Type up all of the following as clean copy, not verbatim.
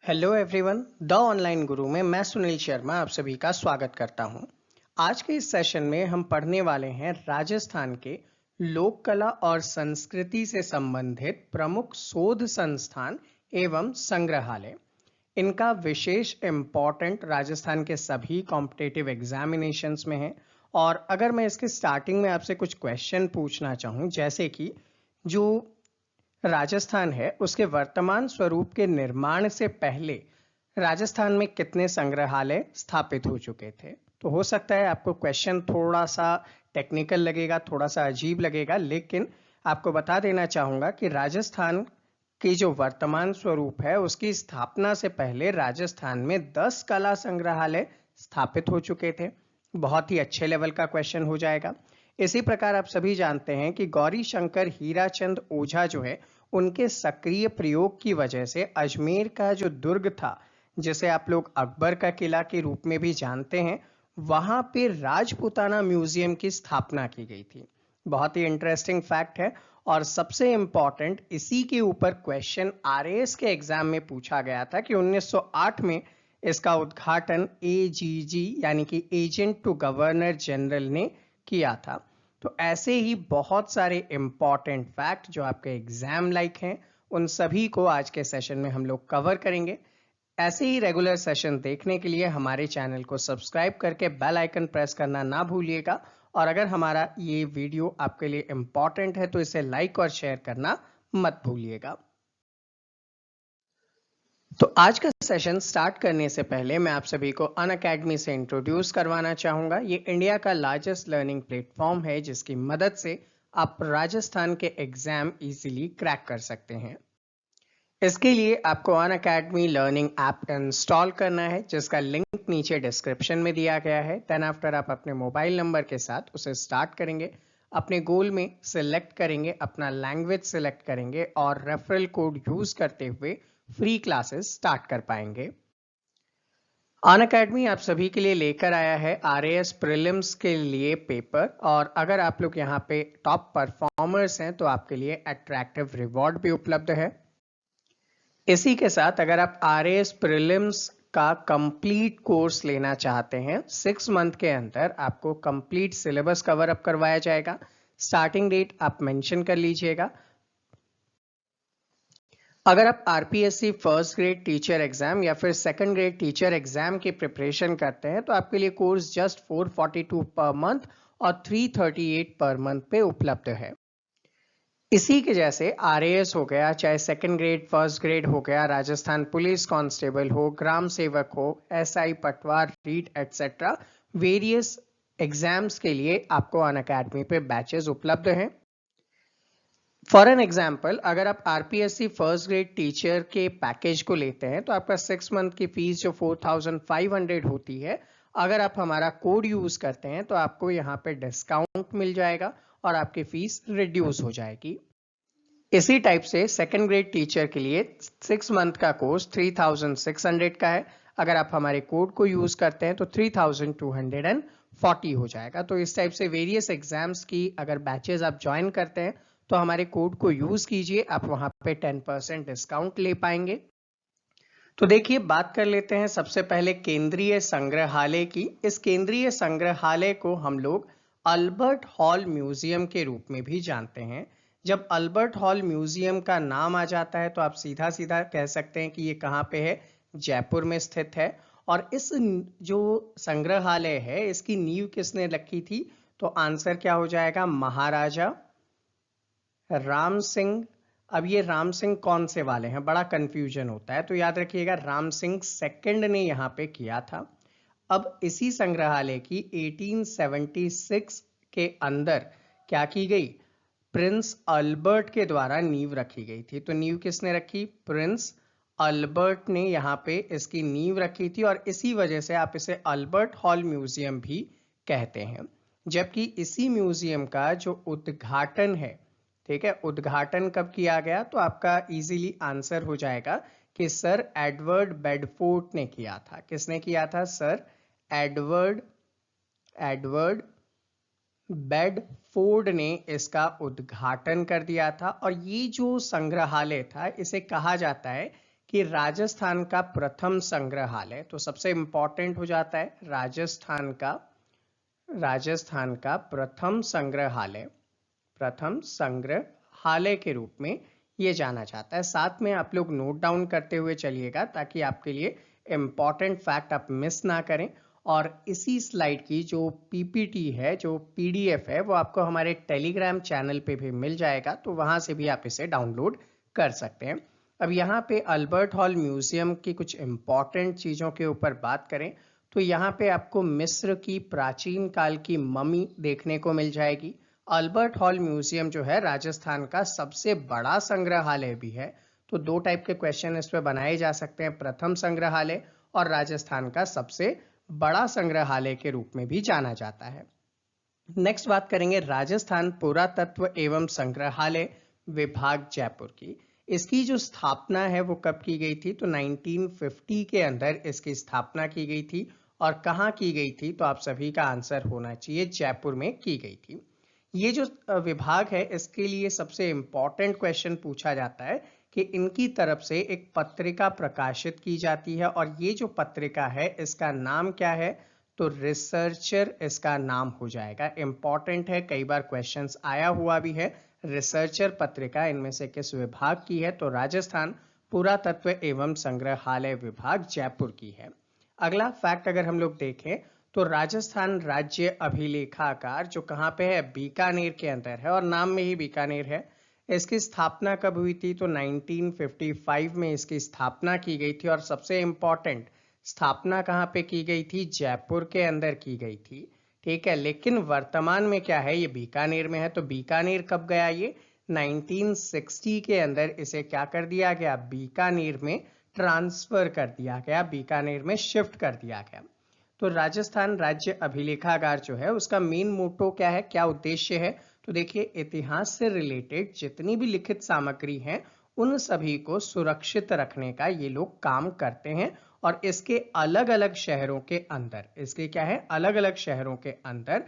Hello everyone, the online गुरु में मैं सुनील शर्मा आप सभी का स्वागत करता हूं। आज के इस सेशन में हम पढ़ने वाले हैं राजस्थान के लोक कला और संस्कृति से संबंधित प्रमुख शोध संस्थान एवं संग्रहालय। इनका विशेष इम्पोर्टेंट राजस्थान के सभी कॉम्पिटिटिव एग्जामिनेशंस में है। और अगर मैं इसके स्टार्टिंग में आपसे कुछ क्वेश्चन पूछना चाहूँ, जैसे कि जो राजस्थान है उसके वर्तमान स्वरूप के निर्माण से पहले राजस्थान में कितने संग्रहालय स्थापित हो चुके थे। तो हो सकता है आपको क्वेश्चन थोड़ा सा टेक्निकल लगेगा, थोड़ा सा अजीब लगेगा, लेकिन आपको बता देना चाहूंगा कि राजस्थान की जो वर्तमान स्वरूप है उसकी स्थापना से पहले राजस्थान में 10 कला संग्रहालय स्थापित हो चुके थे। बहुत ही अच्छे लेवल का क्वेश्चन हो जाएगा। इसी प्रकार आप सभी जानते हैं कि गौरी शंकर हीराचंद ओझा जो है, उनके सक्रिय प्रयोग की वजह से अजमेर का जो दुर्ग था, जिसे आप लोग अकबर का किला के रूप में भी जानते हैं, वहां पे राजपूताना म्यूजियम की स्थापना की गई थी। बहुत ही इंटरेस्टिंग फैक्ट है। और सबसे इंपॉर्टेंट, इसी के ऊपर क्वेश्चन आरएएस के एग्जाम में पूछा गया था कि 1908 में इसका उद्घाटन एजीजी यानी कि एजेंट टू गवर्नर जनरल ने किया था। तो ऐसे ही बहुत सारे इंपॉर्टेंट फैक्ट जो आपके एग्जाम लाइक हैं, उन सभी को आज के सेशन में हम लोग कवर करेंगे। ऐसे ही रेगुलर सेशन देखने के लिए हमारे चैनल को सब्सक्राइब करके बेल आइकन प्रेस करना ना भूलिएगा। और अगर हमारा ये वीडियो आपके लिए इंपॉर्टेंट है तो इसे लाइक और शेयर करना मत भूलिएगा। तो आज का सेशन स्टार्ट करने से पहले मैं आप सभी को अनअकैडमी से इंट्रोड्यूस करवाना चाहूंगा। ये इंडिया का लार्जेस्ट लर्निंग प्लेटफॉर्म है जिसकी मदद से आप राजस्थान के एग्जाम इजीली क्रैक कर सकते हैं। इसके लिए आपको अनअकैडमी लर्निंग ऐप इंस्टॉल करना है, जिसका लिंक नीचे डिस्क्रिप्शन में दिया गया है। देन आफ्टर आप अपने मोबाइल नंबर के साथ उसे स्टार्ट करेंगे, अपने गोल में सिलेक्ट करेंगे, अपना लैंग्वेज सिलेक्ट करेंगे और रेफरल कोड यूज करते हुए फ्री क्लासेस स्टार्ट कर पाएंगे। अनअकैडमी आप सभी के लिए लेकर आया है आरएएस प्रीलिम्स के लिए पेपर, और अगर आप लोग यहाँ पे टॉप परफॉर्मर्स हैं तो आपके लिए अट्रैक्टिव रिवॉर्ड भी उपलब्ध है। इसी के साथ अगर आप आरएएस प्रीलिम्स का कंप्लीट कोर्स लेना चाहते हैं, 6 मंथ के अंदर आपको कंप्लीट सिलेबस कवर अप करवाया जाएगा। स्टार्टिंग डेट आप मेंशन कर लीजिएगा। अगर आप RPSC first grade teacher exam या फिर सेकंड ग्रेड टीचर एग्जाम की प्रिपरेशन करते हैं तो आपके लिए कोर्स जस्ट 442 पर मंथ और 338 पर मंथ पे उपलब्ध है। इसी के जैसे आरएएस हो गया, चाहे सेकंड ग्रेड फर्स्ट ग्रेड हो गया, राजस्थान पुलिस कांस्टेबल हो, ग्राम सेवक हो, एसआई पटवार रीट एटसेट्रा, वेरियस एग्जाम्स के लिए आपको अनअकैडमी पे बैचेस उपलब्ध हैं। फॉर एन एग्जाम्पल, अगर आप आरपीएससी फर्स्ट ग्रेड टीचर के पैकेज को लेते हैं तो आपका 6 मंथ की फीस जो 4500 होती है, अगर आप हमारा कोड यूज करते हैं तो आपको यहाँ पे डिस्काउंट मिल जाएगा और आपकी फीस रिड्यूस हो जाएगी। इसी टाइप से सेकंड ग्रेड टीचर के लिए 6 मंथ का कोर्स 3600 का है। अगर आप हमारे कोड को यूज करते हैं तो 3240 हो जाएगा। तो इस टाइप से वेरियस एग्जाम्स की अगर बैचेस आप ज्वाइन करते हैं तो हमारे कोड को यूज कीजिए, आप वहां पे 10% डिस्काउंट ले पाएंगे। तो देखिए, बात कर लेते हैं सबसे पहले केंद्रीय संग्रहालय की। इस केंद्रीय संग्रहालय को हम लोग अल्बर्ट हॉल म्यूजियम के रूप में भी जानते हैं। जब अल्बर्ट हॉल म्यूजियम का नाम आ जाता है तो आप सीधा सीधा कह सकते हैं कि ये कहाँ पे है, जयपुर में स्थित है। और इस जो संग्रहालय है इसकी नींव किसने रखी थी, तो आंसर क्या हो जाएगा, महाराजा राम सिंह। अब ये राम सिंह कौन से वाले हैं, बड़ा कंफ्यूजन होता है, तो याद रखिएगा राम सिंह सेकंड ने यहाँ पे किया था। अब इसी संग्रहालय की 1876 के अंदर क्या की गई, प्रिंस अल्बर्ट के द्वारा नींव रखी गई थी। तो नींव किसने रखी, प्रिंस अल्बर्ट ने यहाँ पे इसकी नींव रखी थी, और इसी वजह से आप इसे अल्बर्ट हॉल म्यूजियम भी कहते हैं। जबकि इसी म्यूजियम का जो उद्घाटन है, ठीक है, उद्घाटन कब किया गया, तो आपका इजीली आंसर हो जाएगा कि सर एडवर्ड बेडफोर्ड ने किया था। किसने किया था, सर एडवर्ड बेडफोर्ड ने इसका उद्घाटन कर दिया था। और ये जो संग्रहालय था इसे कहा जाता है कि राजस्थान का प्रथम संग्रहालय, तो सबसे इंपॉर्टेंट हो जाता है राजस्थान का प्रथम संग्रहालय के रूप में ये जाना जाता है। साथ में आप लोग नोट डाउन करते हुए चलिएगा ताकि आपके लिए इंपॉर्टेंट फैक्ट आप मिस ना करें। और इसी स्लाइड की जो पीपीटी है, जो पीडीएफ है, वो आपको हमारे टेलीग्राम चैनल पे भी मिल जाएगा, तो वहां से भी आप इसे डाउनलोड कर सकते हैं। अब यहाँ पे अल्बर्ट हॉल म्यूजियम की कुछ इंपॉर्टेंट चीज़ों के ऊपर बात करें तो यहाँ पे आपको मिस्र की प्राचीन काल की मम्मी देखने को मिल जाएगी। अल्बर्ट हॉल म्यूजियम जो है राजस्थान का सबसे बड़ा संग्रहालय भी है। तो दो टाइप के क्वेश्चन इस पे बनाए जा सकते हैं, प्रथम संग्रहालय और राजस्थान का सबसे बड़ा संग्रहालय के रूप में भी जाना जाता है। नेक्स्ट बात करेंगे राजस्थान पुरातत्व एवं संग्रहालय विभाग जयपुर की। इसकी जो स्थापना है वो कब की गई थी, तो 1950 के अंदर इसकी स्थापना की गई थी। और कहाँ की गई थी, तो आप सभी का आंसर होना चाहिए जयपुर में की गई थी। ये जो विभाग है इसके लिए सबसे इंपॉर्टेंट क्वेश्चन पूछा जाता है कि इनकी तरफ से एक पत्रिका प्रकाशित की जाती है और ये जो पत्रिका है इसका नाम क्या है, तो रिसर्चर इसका नाम हो जाएगा। इंपॉर्टेंट है, कई बार क्वेश्चंस आया हुआ भी है। रिसर्चर पत्रिका इनमें से किस विभाग की है, तो राजस्थान पुरातत्व एवं संग्रहालय विभाग जयपुर की है। अगला फैक्ट अगर हम लोग देखें तो राजस्थान राज्य अभिलेखागार जो कहाँ पे है, बीकानेर के अंदर है और नाम में ही बीकानेर है। इसकी स्थापना कब हुई थी, तो 1955 में इसकी स्थापना की गई थी। और सबसे इंपॉर्टेंट, स्थापना कहाँ पे की गई थी, जयपुर के अंदर की गई थी। ठीक है, लेकिन वर्तमान में क्या है, ये बीकानेर में है। तो बीकानेर कब गया, ये 1960 के अंदर इसे क्या कर दिया गया, बीकानेर में ट्रांसफर कर दिया गया, बीकानेर में शिफ्ट कर दिया गया। तो राजस्थान राज्य अभिलेखागार जो है उसका मेन मोटो क्या है, क्या उद्देश्य है, तो देखिए इतिहास से रिलेटेड जितनी भी लिखित सामग्री है उन सभी को सुरक्षित रखने का ये लोग काम करते हैं। और इसके अलग अलग शहरों के अंदर, इसके क्या है, अलग अलग शहरों के अंदर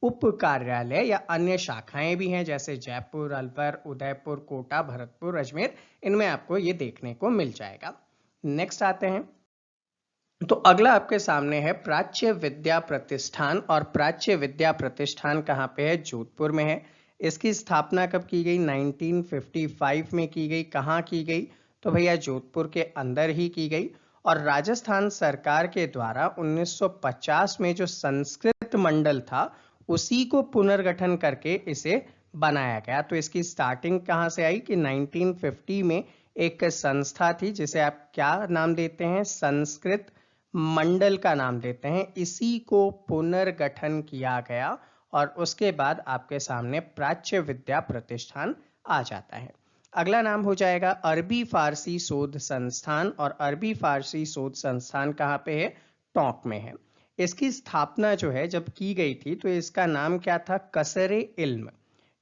उप कार्यालय या अन्य शाखाएं भी हैं, जैसे जयपुर, अलवर, उदयपुर, कोटा, भरतपुर, अजमेर, इनमें आपको ये देखने को मिल जाएगा। नेक्स्ट आते हैं, तो अगला आपके सामने है प्राच्य विद्या प्रतिष्ठान। और प्राच्य विद्या प्रतिष्ठान कहाँ पे है, जोधपुर में है। इसकी स्थापना कब की गई, 1955 में की गई। कहाँ की गई, तो भैया जोधपुर के अंदर ही की गई। और राजस्थान सरकार के द्वारा 1950 में जो संस्कृत मंडल था उसी को पुनर्गठन करके इसे बनाया गया। तो इसकी स्टार्टिंग कहाँ से आई कि 1950 में एक संस्था थी जिसे आप क्या नाम देते हैं, संस्कृत मंडल का नाम देते हैं। इसी को पुनर्गठन किया गया और उसके बाद आपके सामने प्राच्य विद्या प्रतिष्ठान आ जाता है। अगला नाम हो जाएगा अरबी फारसी शोध संस्थान। और अरबी फारसी शोध संस्थान कहाँ पे है, टोंक में है। इसकी स्थापना जो है जब की गई थी तो इसका नाम क्या था, कसरे इल्म।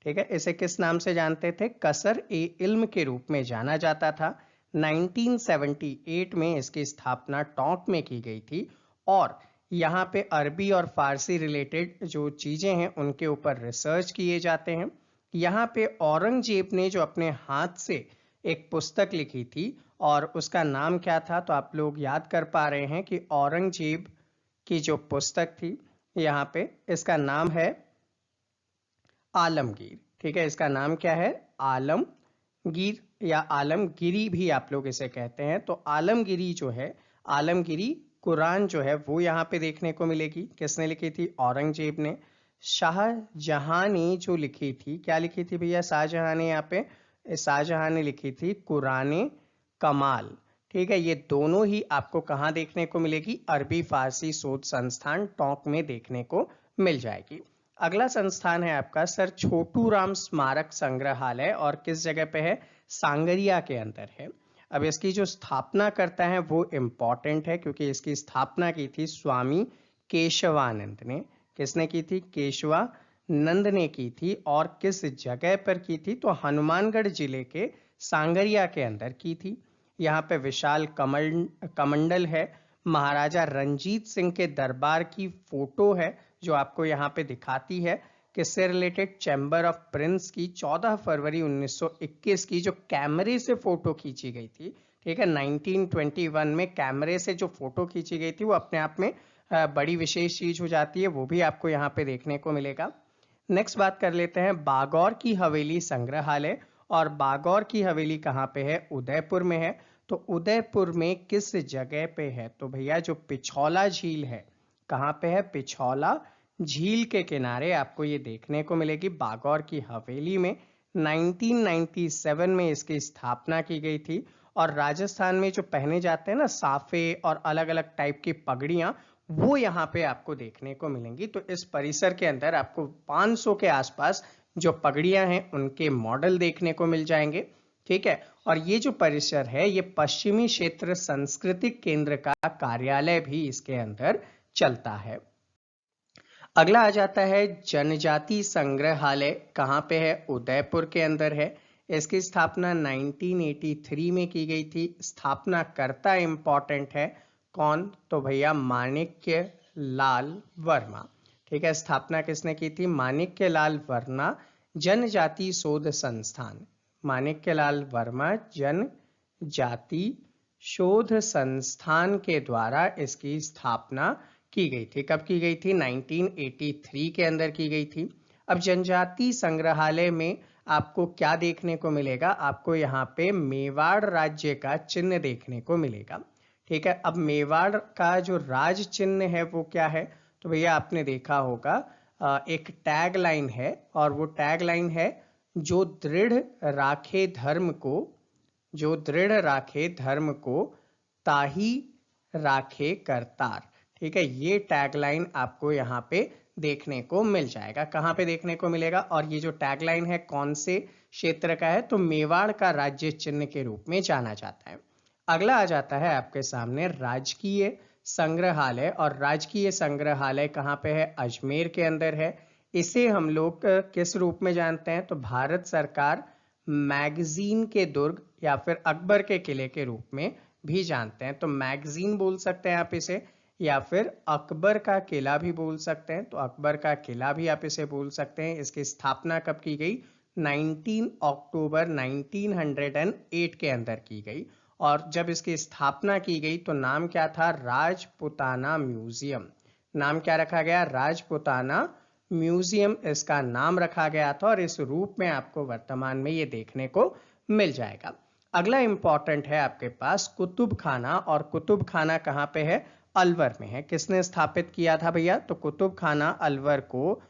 ठीक है, इसे किस नाम से जानते थे, कसर ए इल्म के रूप में जाना जाता था। 1978 में इसकी स्थापना टोंक में की गई थी। और यहाँ पे अरबी और फारसी रिलेटेड जो चीज़ें हैं उनके ऊपर रिसर्च किए जाते हैं। यहाँ पे औरंगजेब ने जो अपने हाथ से एक पुस्तक लिखी थी और उसका नाम क्या था, तो आप लोग याद कर पा रहे हैं कि औरंगजेब की जो पुस्तक थी यहाँ पे, इसका नाम है आलमगीर। ठीक है, इसका नाम क्या है, आलमगीर या आलमगिरी भी आप लोग इसे कहते हैं। तो आलमगिरी जो है, आलमगिरी कुरान जो है वो यहाँ पे देखने को मिलेगी। किसने लिखी थी, औरंगजेब ने। शाहजहां ने जो लिखी थी, क्या लिखी थी भैया, शाहजहां ने, यहाँ पे शाहजहां ने लिखी थी कुराने कमाल। ठीक है, ये दोनों ही आपको कहाँ देखने को मिलेगी, अरबी फारसी शोध संस्थान टोंक में देखने को मिल जाएगी। अगला संस्थान है आपका सर छोटू राम स्मारक संग्रहालय। और किस जगह पे है, सांगरिया के अंदर है। अब इसकी जो स्थापना करता है वो इम्पॉर्टेंट है क्योंकि इसकी स्थापना की थी स्वामी केशवानंद ने। किसने की थी, केशवानंद ने की थी। और किस जगह पर की थी, तो हनुमानगढ़ जिले के सांगरिया के अंदर की थी। यहाँ पे विशाल कमंडल है, महाराजा रंजीत सिंह के दरबार की फोटो है जो आपको यहाँ पे दिखाती है। किससे रिलेटेड, चैम्बर ऑफ प्रिंस की 14 फरवरी 1921 की जो कैमरे से फोटो खींची गई थी, ठीक है। 1921 में कैमरे से जो फोटो खींची गई थी वो अपने आप में बड़ी विशेष चीज हो जाती है, वो भी आपको यहाँ पे देखने को मिलेगा। नेक्स्ट बात कर लेते हैं बागौर की हवेली संग्रहालय। और बागौर की हवेली कहाँ पे है? उदयपुर में है। तो उदयपुर में किस जगह पे है? तो भैया जो पिछौला झील है, कहाँ पे है? पिछौला झील के किनारे आपको ये देखने को मिलेगी बागौर की हवेली में। 1997 में इसकी स्थापना की गई थी। और राजस्थान में जो पहने जाते हैं ना साफे और अलग अलग टाइप की पगड़ियां, वो यहाँ पे आपको देखने को मिलेंगी। तो इस परिसर के अंदर आपको 500 के आसपास जो पगड़ियां हैं उनके मॉडल देखने को मिल जाएंगे। ठीक है। और ये जो परिसर है ये पश्चिमी क्षेत्र सांस्कृतिक केंद्र का कार्यालय भी इसके अंदर चलता है। अगला आ जाता है जनजाति संग्रहालय। कहाँ पे है? उदयपुर के अंदर है। इसकी स्थापना 1983 में की गई थी। स्थापना कर्ता इंपॉर्टेंट है, कौन? तो भैया माणिक्य लाल वर्मा। ठीक है। स्थापना किसने की थी? माणिक्य लाल वर्मा जनजाति शोध संस्थान। माणिक्य लाल वर्मा जनजाति शोध संस्थान के द्वारा इसकी स्थापना की गई थी। कब की गई थी? 1983 के अंदर की गई थी। अब जनजाति संग्रहालय में आपको क्या देखने को मिलेगा? आपको यहाँ पे मेवाड़ राज्य का चिन्ह देखने को मिलेगा। ठीक है। अब मेवाड़ का जो राज चिन्ह है वो क्या है? तो भैया आपने देखा होगा एक टैग लाइन है, और वो टैग लाइन है जो दृढ़ राखे धर्म को, जो दृढ़ राखे धर्म को ताही राखे करतार। ठीक है। ये टैगलाइन आपको यहाँ पे देखने को मिल जाएगा। कहाँ पे देखने को मिलेगा? और ये जो टैगलाइन है कौन से क्षेत्र का है? तो मेवाड़ का राज्य चिन्ह के रूप में जाना जाता है। अगला आ जाता है आपके सामने राजकीय संग्रहालय। और राजकीय संग्रहालय कहाँ पे है? अजमेर के अंदर है। इसे हम लोग किस रूप में जानते हैं? तो भारत सरकार मैगजीन के दुर्ग या फिर अकबर के किले के रूप में भी जानते हैं। तो मैगजीन बोल सकते हैं आप इसे, या फिर अकबर का किला भी बोल सकते हैं। तो अकबर का किला भी आप इसे बोल सकते हैं। इसकी स्थापना कब की गई? 19 अक्टूबर 1908 के अंदर की गई। और जब इसकी स्थापना की गई तो नाम क्या था? राजपुताना म्यूजियम। नाम क्या रखा गया? राजपुताना म्यूजियम इसका नाम रखा गया था। और इस रूप में आपको वर्तमान में ये देखने को मिल जाएगा। अगला इंपॉर्टेंट है आपके पास कुतुब खाना। और कुतुब खाना कहाँ पे है? अलवर में है। किसने स्थापित किया था भैया? तो कुतुब खाना अलवर को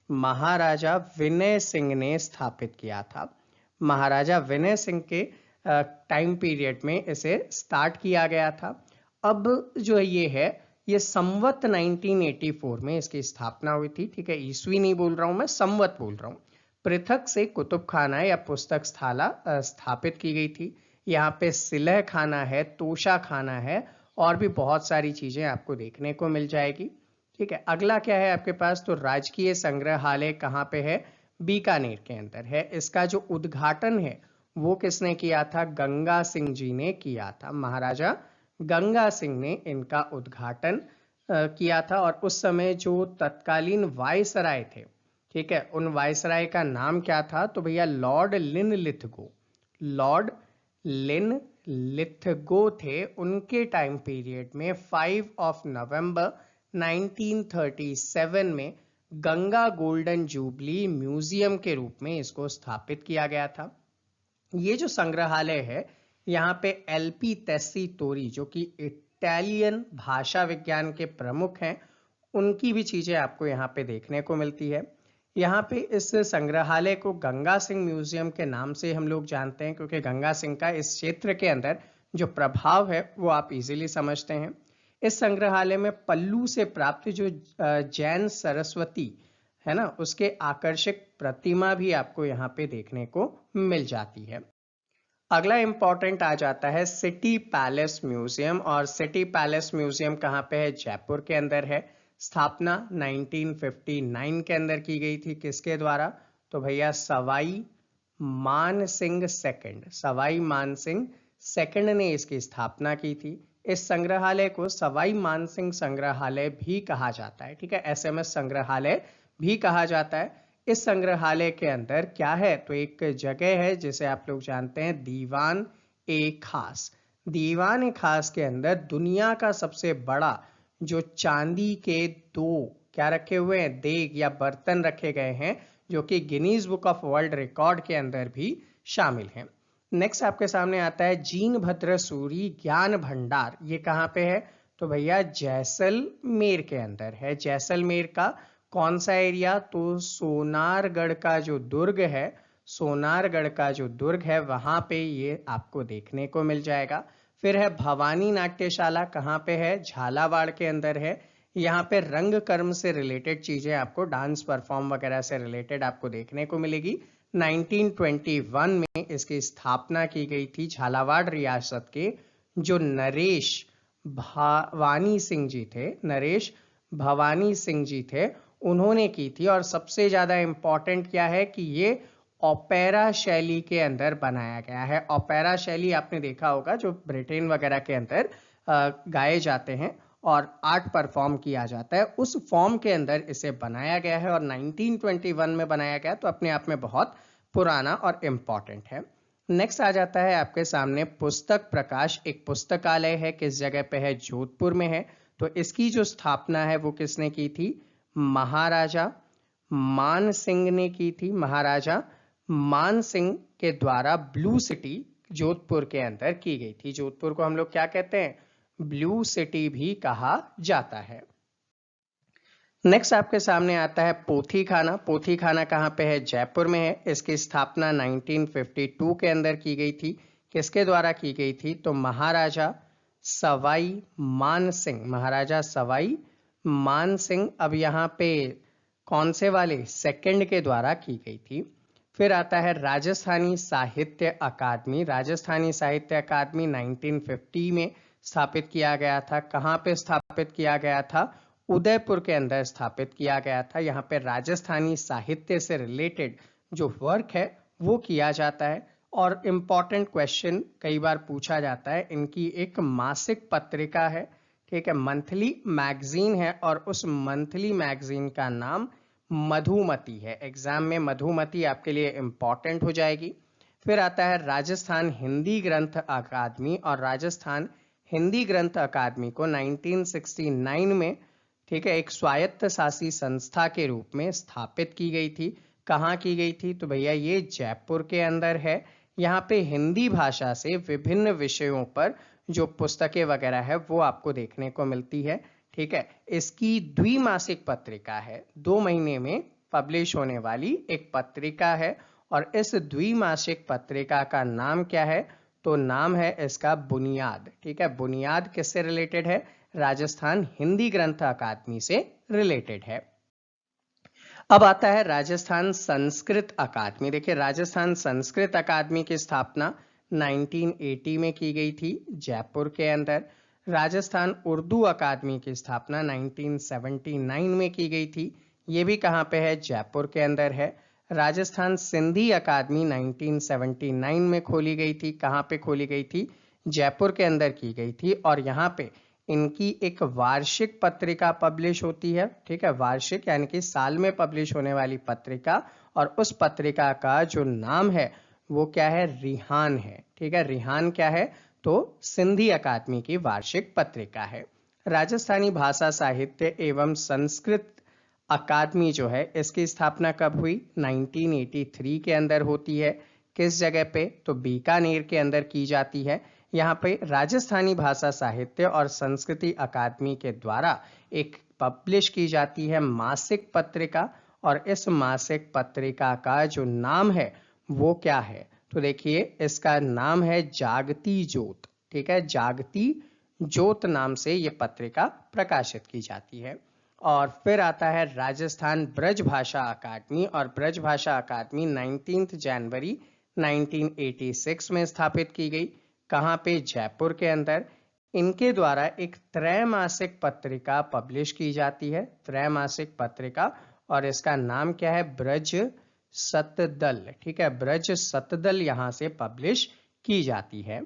महाराजा विनय सिंह ने स्थापित किया था। महाराजा विनय सिंह के टाइम पीरियड में इसे स्टार्ट किया गया था। अब जो ये है ये संवत 1984 में इसकी स्थापना हुई थी। ठीक है। ईस्वी नहीं बोल रहा हूं मैं, संवत बोल रहा हूं। पृथक से कुतुब खाना या पुस्तक शाला स्थापित की गई थी। यहाँ पे सिलह खाना है, तोशा खाना है, और भी बहुत सारी चीजें आपको देखने को मिल जाएगी। ठीक है। अगला क्या है आपके पास? तो राजकीय संग्रहालय कहाँ पे है? बीकानेर के अंदर है। इसका जो उद्घाटन है वो किसने किया था? गंगा सिंह जी ने किया था। महाराजा गंगा सिंह ने इनका उद्घाटन किया था। और उस समय जो तत्कालीन वायसराय थे, ठीक है, उन वायसराय का नाम क्या था? तो भैया लॉर्ड लिनलिथगो। लॉर्ड लिनलिथगो थे। उनके टाइम पीरियड में 5 नवंबर 1937 में गंगा गोल्डन जुबली म्यूजियम के रूप में इसको स्थापित किया गया था। ये जो संग्रहालय है यहाँ पे एलपी तेस्सीतोरी जो कि इटालियन भाषा विज्ञान के प्रमुख हैं, उनकी भी चीजें आपको यहाँ पे देखने को मिलती है। यहाँ पे इस संग्रहालय को गंगा सिंह म्यूजियम के नाम से हम लोग जानते हैं, क्योंकि गंगा सिंह का इस क्षेत्र के अंदर जो प्रभाव है वो आप इजीली समझते हैं। इस संग्रहालय में पल्लू से प्राप्त जो जैन सरस्वती है ना, उसके आकर्षक प्रतिमा भी आपको यहाँ पे देखने को मिल जाती है। अगला इंपॉर्टेंट आ जाता है सिटी पैलेस म्यूजियम। और सिटी पैलेस म्यूजियम कहाँ पे है? जयपुर के अंदर है। स्थापना 1959 के अंदर की गई थी। किसके द्वारा? तो भैया सवाई मान सिंह सेकंड। सवाई मान सिंह सेकंड ने इसकी स्थापना की थी। इस संग्रहालय को सवाई मान सिंह संग्रहालय भी कहा जाता है। ठीक है। एसएमएस संग्रहालय भी कहा जाता है। इस संग्रहालय के अंदर क्या है, तो एक जगह है जिसे आप लोग जानते हैं दीवान ए खास। दीवान ए खास के अंदर दुनिया का सबसे बड़ा जो चांदी के 2 क्या रखे हुए हैं, देग या बर्तन रखे गए हैं, जो कि Guinness book of world record के अंदर भी शामिल हैं। नेक्स्ट आपके सामने आता है जीनभद्र सूरी ज्ञान भंडार। ये कहाँ पे है, तो भैया जैसलमेर के अंदर है। जैसलमेर का कौन सा एरिया, तो सोनारगढ़ का जो दुर्ग है, सोनारगढ़ का जो दुर्ग है वहां पे ये आपको देखने को मिल जाएगा। फिर है भवानी नाट्यशाला, कहाँ पे है, झालावाड़ के अंदर है। यहाँ पे रंग कर्म से रिलेटेड चीजें आपको, डांस परफॉर्म वगैरह से रिलेटेड आपको देखने को मिलेगी। 1921 में इसकी स्थापना की गई थी। झालावाड़ रियासत के जो नरेश भवानी सिंह जी थे, नरेश भवानी सिंह जी थे, उन्होंने की थी। और सबसे ज्यादा इंपॉर्टेंट क्या है कि ये ओपेरा शैली के अंदर बनाया गया है। ओपेरा शैली आपने देखा होगा जो ब्रिटेन वगैरह के अंदर गाए जाते हैं और आर्ट परफॉर्म किया जाता है, उस फॉर्म के अंदर इसे बनाया गया है और 1921 में बनाया गया, तो अपने आप में बहुत पुराना और इम्पॉर्टेंट है। नेक्स्ट आ जाता है आपके सामने पुस्तक प्रकाश। एक पुस्तकालय है, किस जगह पे है, जोधपुर में है। तो इसकी जो स्थापना है वो किसने की थी, महाराजा मान सिंह ने की थी। महाराजा मान सिंह के द्वारा ब्लू सिटी जोधपुर के अंदर की गई थी। जोधपुर को हम लोग क्या कहते हैं, ब्लू सिटी भी कहा जाता है। नेक्स्ट आपके सामने आता है पोथी खाना। पोथी खाना कहाँ पे है, जयपुर में है। इसकी स्थापना 1952 के अंदर की गई थी। किसके द्वारा की गई थी, तो महाराजा सवाई मान सिंह, महाराजा सवाई मान सिंह। अब यहाँ पे कौन से वाले, सेकंड के द्वारा की गई थी। फिर आता है राजस्थानी साहित्य अकादमी। राजस्थानी साहित्य अकादमी 1950 में स्थापित किया गया था। कहाँ पे स्थापित किया गया था, उदयपुर के अंदर स्थापित किया गया था। यहाँ पे राजस्थानी साहित्य से रिलेटेड जो वर्क है वो किया जाता है। और इम्पॉर्टेंट क्वेश्चन कई बार पूछा जाता है, इनकी एक मासिक पत्रिका है, ठीक है, मंथली मैगजीन है, और उस मंथली मैगजीन का नाम मधुमती है। एग्जाम में मधुमती आपके लिए इंपॉर्टेंट हो जाएगी। फिर आता है राजस्थान हिंदी ग्रंथ अकादमी। और राजस्थान हिंदी ग्रंथ अकादमी को 1969 में, ठीक है, एक स्वायत्त शासी संस्था के रूप में स्थापित की गई थी। कहाँ की गई थी, तो भैया ये जयपुर के अंदर है। यहाँ पे हिंदी भाषा से विभिन्न विषयों पर जो पुस्तकें वगैरह है वो आपको देखने को मिलती है, ठीक है। इसकी द्विमासिक पत्रिका है, 2 महीने में पब्लिश होने वाली एक पत्रिका है। और इस द्विमासिक पत्रिका का नाम क्या है, तो नाम है इसका बुनियाद, ठीक है। बुनियाद किससे रिलेटेड है, राजस्थान हिंदी ग्रंथ अकादमी से रिलेटेड है। अब आता है राजस्थान संस्कृत अकादमी। देखिए राजस्थान संस्कृत अकादमी की स्थापना 1980 में की गई थी जयपुर के अंदर। राजस्थान उर्दू अकादमी की स्थापना 1979 में की गई थी, ये भी कहाँ पे है, जयपुर के अंदर है। राजस्थान सिंधी अकादमी 1979 में खोली गई थी। कहाँ पे खोली गई थी, जयपुर के अंदर की गई थी। और यहाँ पे इनकी एक वार्षिक पत्रिका पब्लिश होती है, ठीक है, वार्षिक यानी कि साल में पब्लिश होने वाली पत्रिका। और उस पत्रिका का जो नाम है वो क्या है, रिहान है, ठीक है। रिहान क्या है, तो सिंधी अकादमी की वार्षिक पत्रिका है। राजस्थानी भाषा साहित्य एवं संस्कृत अकादमी जो है इसकी स्थापना कब हुई, 1983 के अंदर होती है। किस जगह पे, तो बीकानेर के अंदर की जाती है। यहाँ पे राजस्थानी भाषा साहित्य और संस्कृति अकादमी के द्वारा एक पब्लिश की जाती है मासिक पत्रिका। और इस मासिक पत्रिका का जो नाम है वो क्या है, तो देखिए इसका नाम है जागती ज्योत, ठीक है। जागती ज्योत नाम से ये पत्रिका प्रकाशित की जाती है। और फिर आता है राजस्थान ब्रज भाषा अकादमी। और ब्रज भाषा अकादमी 19 जनवरी 1986 में स्थापित की गई। कहाँ पे, जयपुर के अंदर। इनके द्वारा एक त्रैमासिक पत्रिका पब्लिश की जाती है, त्रैमासिक पत्रिका, और इसका नाम क्या है, ब्रज सतदल, ठीक है, ब्रज सतदल यहाँ से पब्लिश की जाती है।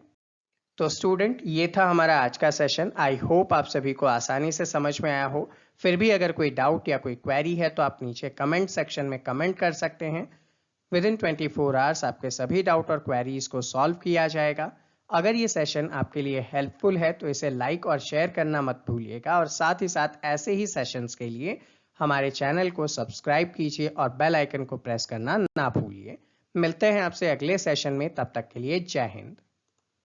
तो स्टूडेंट, ये था हमारा आज का सेशन। आई होप आप सभी को आसानी से समझ में आया हो। फिर भी अगर कोई डाउट या कोई क्वेरी है तो आप नीचे कमेंट सेक्शन में कमेंट कर सकते हैं। विद इन 24 आवर्स आपके सभी डाउट और क्वेरीज को सॉल्व किया जाएगा। अगर ये सेशन आपके लिए हेल्पफुल है तो इसे लाइक और शेयर करना मत भूलिएगा, और साथ ही साथ ऐसे ही सेशंस के लिए हमारे चैनल को सब्सक्राइब कीजिए और बेल आइकन को प्रेस करना ना भूलिए। मिलते हैं आपसे अगले सेशन में, तब तक के लिए जय हिंद।